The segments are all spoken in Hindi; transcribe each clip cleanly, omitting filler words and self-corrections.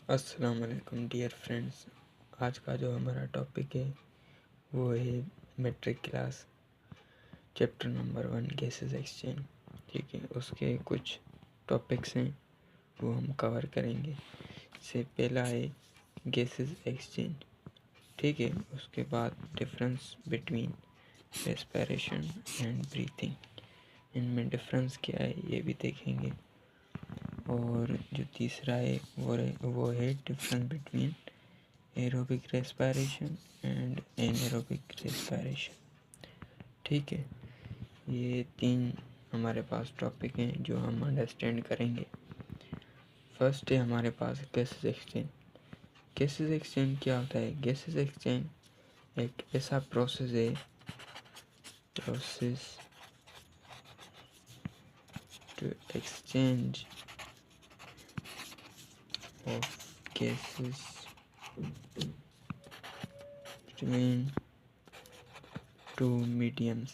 अस्सलाम वालेकुम डियर फ्रेंड्स। आज का जो हमारा टॉपिक है वो है matric class chapter number 1 gases exchange. ठीक है, उसके कुछ टॉपिक्स हैं वो हम कवर करेंगे। इससे पहला है गैसेस एक्सचेंज। ठीक है, उसके बाद difference between respiration and breathing, इनमें डिफरेंस क्या है ये भी देखेंगे। और जो तीसरा है वो है difference between aerobic respiration and anaerobic respiration. ठीक है, ये 3 हमारे पास टॉपिक हैं जो हम अंडरस्टैंड करेंगे। फर्स्ट है हमारे पास गैसेस एक्सचेंज। गैसेस एक्सचेंज क्या होता है? गैसेस एक्सचेंज एक ऐसा प्रोसेस है to exchange of gases between two mediums.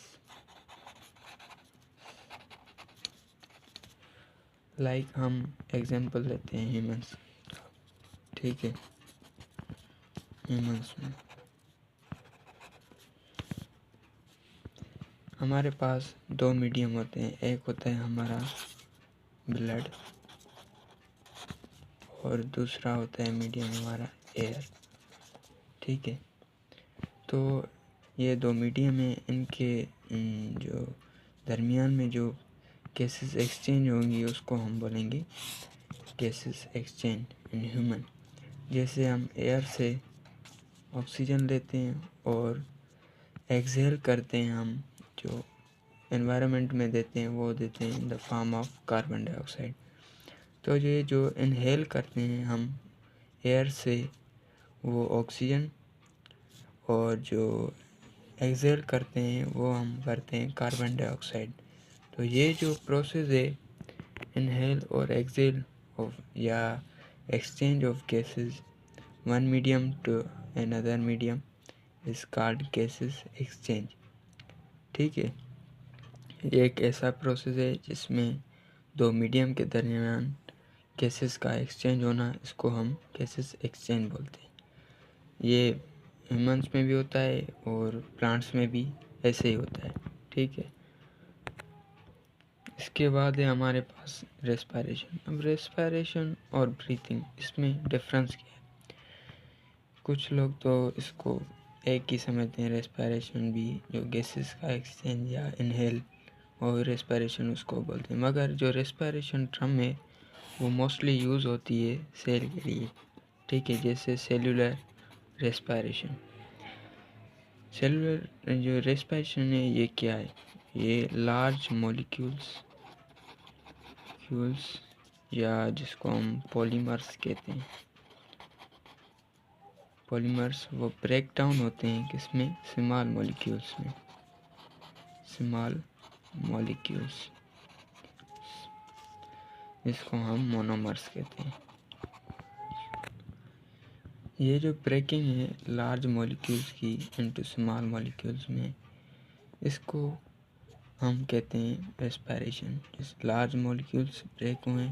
Like हम एग्जांपल लेते हैं ह्यूमंस। ठीक है, ह्यूमंस में हमारे पास 2 मीडियम होते हैं। एक होता है हमारा ब्लड और दूसरा होता है मीडियम हमारा एयर। ठीक है, तो ये 2 मीडियम हैं, इनके जो दरमियान में जो गैसेस एक्सचेंज होंगी उसको हम बोलेंगे गैसेस एक्सचेंज इन ह्यूमन। जैसे हम एयर से ऑक्सीजन लेते हैं और एक्सहेल करते हैं, हम जो एनवायरनमेंट में देते हैं वो देते हैं in the form of carbon dioxide. तो ये जो इनहेल करते हैं हम एयर से वो ऑक्सीजन, और जो एक्सहेल करते हैं वो हम करते हैं कार्बन डाइऑक्साइड। तो ये जो प्रोसेस है इनहेल और एक्सहेल ऑफ या exchange of gases one medium to another medium is called gases exchange. ठीक है, ये एक ऐसा प्रोसेस है जिसमें 2 मीडियम के दरमियान गैसेस का एक्सचेंज होना, इसको हम गैसेस एक्सचेंज बोलते हैं। ये ह्यूमंस में भी होता है और प्लांट्स में भी ऐसे ही होता है। ठीक है, इसके बाद है हमारे पास रेस्पिरेशन। अब रेस्पिरेशन और ब्रीथिंग, इसमें डिफरेंस क्या है? कुछ लोग तो इसको एक ही समझते हैं, रेस्पिरेशन भी जो गैसेस का एक्सचेंज या इनहेल और रेस्पिरेशन उसको बोलते हैं। मगर जो रेस्पिरेशन टर्म है वो मोस्टली यूज़ होती है सेल के लिए। ठीक है, जैसे सेलुलर रेस्पिरेशन। सेलुलर जो रेस्पिरेशन है ये क्या है? ये लार्ज मॉलिक्यूल्स या जिसको हम पॉलीमर्स कहते हैं, पॉलीमर्स वो ब्रेक डाउन होते हैं किसमें? स्मॉल मॉलिक्यूल्स में, स्मॉल मॉलिक्यूल्स, जिसको हम मोनोमर्स कहते हैं। ये जो ब्रेकिंग है लार्ज मॉलिक्यूल्स की इनटू स्मॉल मॉलिक्यूल्स में, इसको हम कहते हैं रेस्पिरेशन। जिस लार्ज मॉलिक्यूल्स ब्रेक हुए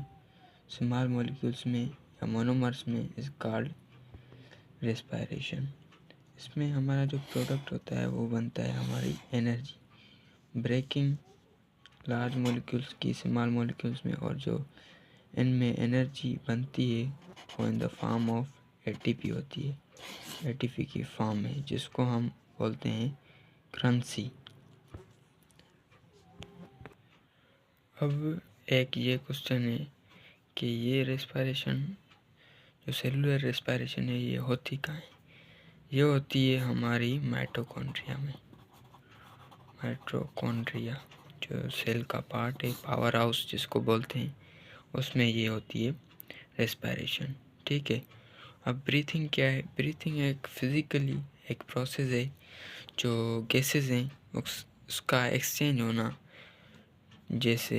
स्मॉल मॉलिक्यूल्स में या मोनोमर्स में इज कॉल्ड रेस्पिरेशन। इसमें हमारा जो प्रोडक्ट होता है वो बनता है हमारी एनर्जी। ब्रेकिंग लार्ज मॉलिक्यूल्स की स्मॉल मॉलिक्यूल्स में, और जो इनमें एनर्जी बनती है वो in the form of ATP होती है, एटीपी की फॉर्म में, जिसको हम बोलते हैं करेंसी। अब एक ये क्वेश्चन है कि ये रेस्पिरेशन जो सेलुलर रेस्पिरेशन है ये होती कहाँ है? ये होती है हमारी माइटोकॉन्ड्रिया में। माइटोकॉन्ड्रिया जो सेल का पार्ट है, पावर हाउस जिसको बोलते हैं, उसमें ये होती है रेस्पिरेशन। ठीक है, अब ब्रीथिंग क्या है? ब्रीथिंग एक फिज़िकली एक प्रोसेस है जो गैसेस हैं उसका एक्सचेंज होना। जैसे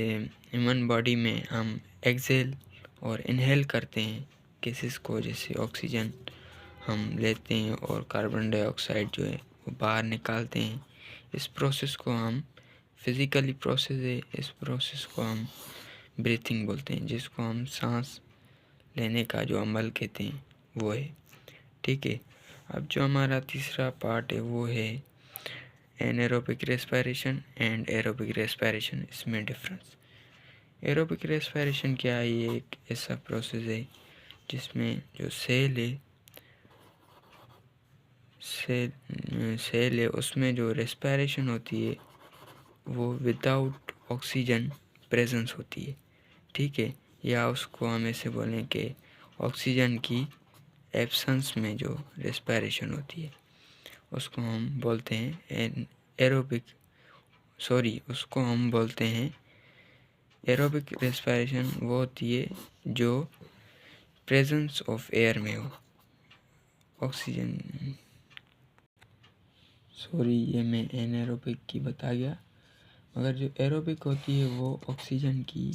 ह्यूमन बॉडी में हम एक्सहेल और इनहेल करते हैं गैसेस को, जैसे ऑक्सीजन हम लेते हैं और कार्बन डाइऑक्साइड जो है वो बाहर निकालते हैं। इस प्रोसेस को हम फिज़िकली प्रोसेस है, इस प्रोसेस को हम ब्रीथिंग बोलते हैं, जिसको हम सांस लेने का जो अमल कहते हैं वो है। ठीक है, अब जो हमारा तीसरा पार्ट है वो है anaerobic respiration and aerobic respiration. इसमें डिफरेंस, एरोबिक रेस्पिरेशन क्या है? ये एक ऐसा प्रोसेस है जिसमें जो सेल है उसमें जो रेस्पिरेशन होती है वो विदाउट ऑक्सीजन प्रेजेंस होती है। ठीक है, या उसको हम ऐसे बोलें कि ऑक्सीजन की एब्सेंस में जो रेस्पिरेशन होती है उसको हम बोलते हैं उसको हम बोलते हैं एरोबिक रेस्पिरेशन। वो होती है जो प्रेजेंस ऑफ एयर में हो, ऑक्सीजन। ये मैं एनारोबिक की बता गया, मगर जो एरोबिक होती है वो ऑक्सीजन की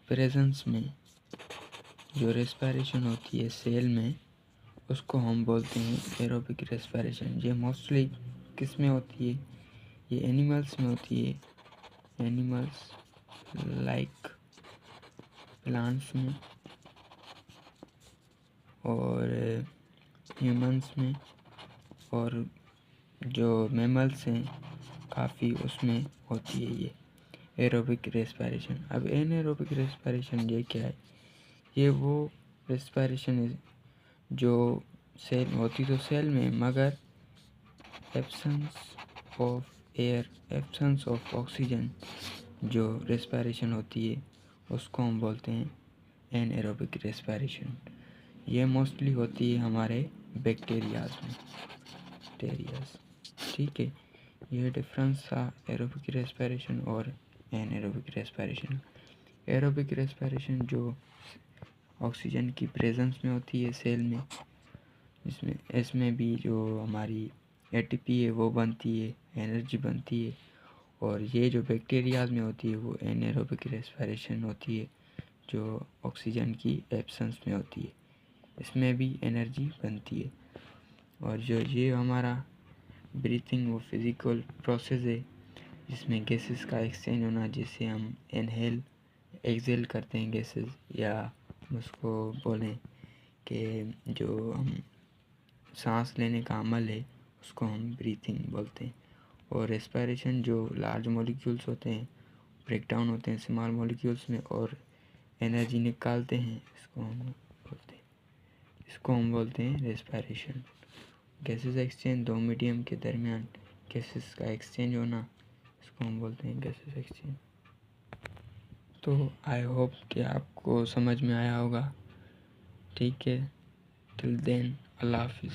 प्रेजेंस में जो रेस्पिरेशन होती है सेल में, उसको हम बोलते हैं एरोबिक रेस्पिरेशन। ये मोस्टली किस में होती है? ये एनिमल्स में होती है, एनिमल्स लाइक प्लांट्स में और ह्यूमंस में, और जो मैमल्स हैं काफ़ी उसमें होती है ये एरोबिक रेस्पिरेशन। अब एनारोबिक रेस्पिरेशन ये क्या है? ये वो रेस्पिरेशन है जो सेल होती तो सेल में, मगर absence of air, absence of oxygen जो रेस्पिरेशन होती है उसको हम बोलते हैं एनारोबिक रेस्पिरेशन। ये मोस्टली होती है हमारे बैक्टीरियाज में, ठीक है, ये डिफरेंस था एरोबिक रेस्पिरेशन और एनारोबिक रेस्पिरेशन। एरोबिक रेस्पिरेशन जो ऑक्सीजन की प्रेजेंस में होती है सेल में, इसमें भी जो हमारी एटीपी है वो बनती है, एनर्जी बनती है। और ये जो बैक्टीरियाज में होती है वो एनारोबिक रेस्पिरेशन होती है जो ऑक्सीजन की एब्सेंस में होती है, इसमें भी एनर्जी बनती है। और जो ये हमारा ब्रीथिंग वो फिज़िकल प्रोसेस है जिसमें गैसेस का एक्सचेंज होना, जिससे हम इनहेल एक्सेल करते हैं गैसेस, या उसको बोलें कि जो हम सांस लेने का अमल है उसको हम ब्रीथिंग बोलते हैं। और रेस्पिरेशन जो लार्ज मॉलिक्यूल्स होते हैं ब्रेक डाउन होते हैं स्मॉल मॉलिक्यूल्स में और एनर्जी निकालते हैं, इसको हम बोलते हैं रेस्पिरेशन। गैसेस एक्सचेंज, दो मीडियम के दरमियान गैसेस का एक्सचेंज होना, इसको हम बोलते हैं गैसेस एक्सचेंज। तो आई होप कि आपको समझ में आया होगा। ठीक है, टिल देन अल्लाह हाफिज़।